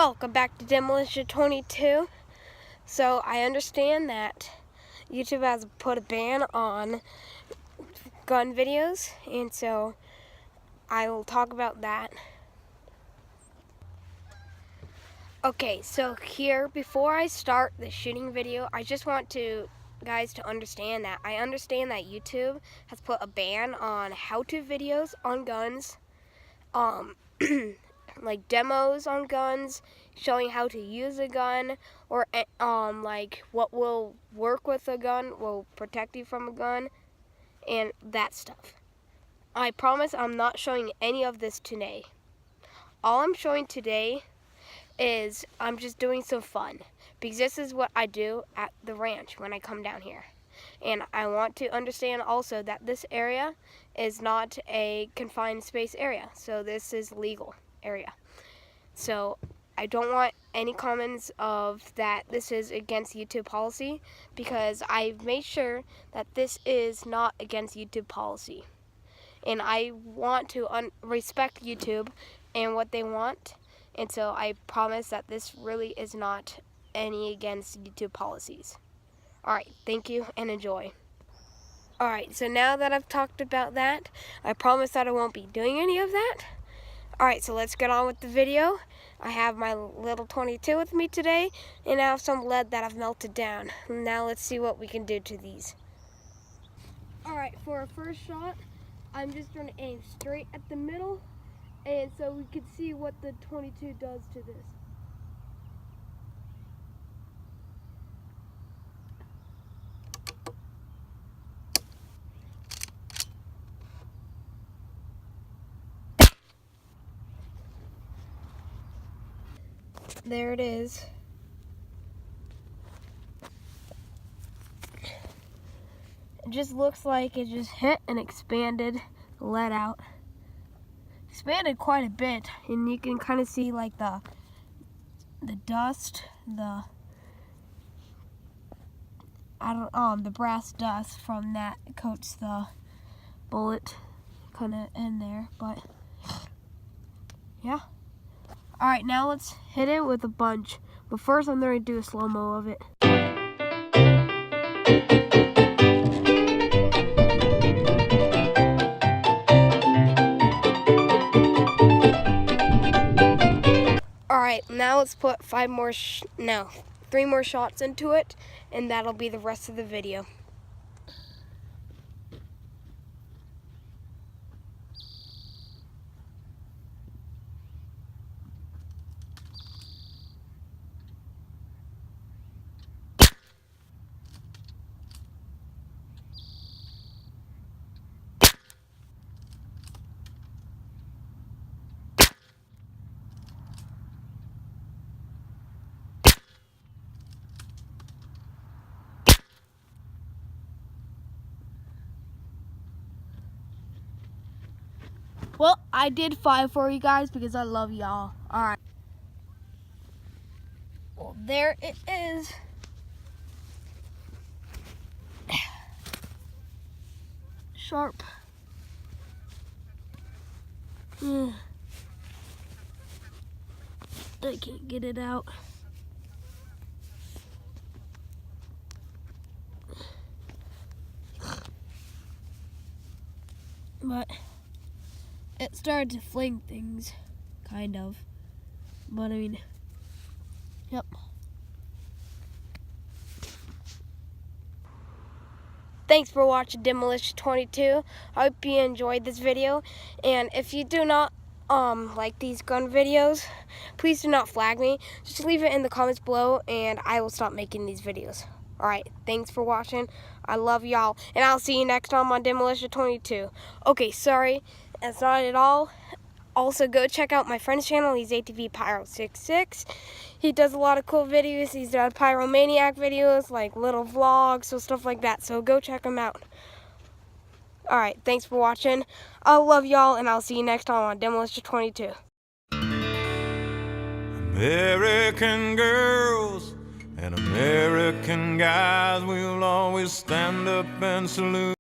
Welcome back to Demolition 22. So I understand that YouTube has put a ban on gun videos, and so I will talk about that. Okay, so here, before I start the shooting video, I just want to guys to understand that I understand that YouTube has put a ban on how-to videos on guns, like demos on guns, showing how to use a gun, or like what will work with a gun, will protect you from a gun, and that stuff. I promise I'm not showing any of this today. All I'm showing today is I'm just doing some fun, because this is what I do at the ranch when I come down here. And I want to understand also that this area is not a confined space area, so this is legal area. So I don't want any comments of that this is against YouTube policy, because I've made sure that this is not against YouTube policy. And I want to respect YouTube and what they want. And so I promise that this really is not any against YouTube policies. Alright, thank you and enjoy. Alright, so now that I've talked about that, I promise that I won't be doing any of that. Alright, so let's get on with the video. I have my little 22 with me today, and I have some lead that I've melted down. Now let's see what we can do to these. Alright, for our first shot, I'm just going to aim straight at the middle, and so we can see what the 22 does to this. There it is. It just looks like it just hit and expanded, let out. Expanded quite a bit, and you can kind of see like the dust, the brass dust from that coats the bullet kind of in there, but yeah. Alright, now let's hit it with a bunch, but first I'm going to do a slow-mo of it. Alright, now let's put 3 more shots into it, and that'll be the rest of the video. Well, I did 5 for you guys because I love y'all. Alright. Well, there it is. Sharp. I can't get it out. But it started to fling things, kind of. But I mean, yep. Thanks for watching Demolition 22. I hope you enjoyed this video. And if you do not like these gun videos, please do not flag me. Just leave it in the comments below, and I will stop making these videos. Alright, thanks for watching. I love y'all, and I'll see you next time on Demolition 22. Okay, sorry, that's not at all. Also, go check out my friend's channel. He's ATV Pyro66. He does a lot of cool videos. He's done Pyromaniac videos, like little vlogs, so stuff like that. So go check him out. Alright, thanks for watching. I love y'all, and I'll see you next time on Demolition 22. American girls and American guys will always stand up and salute.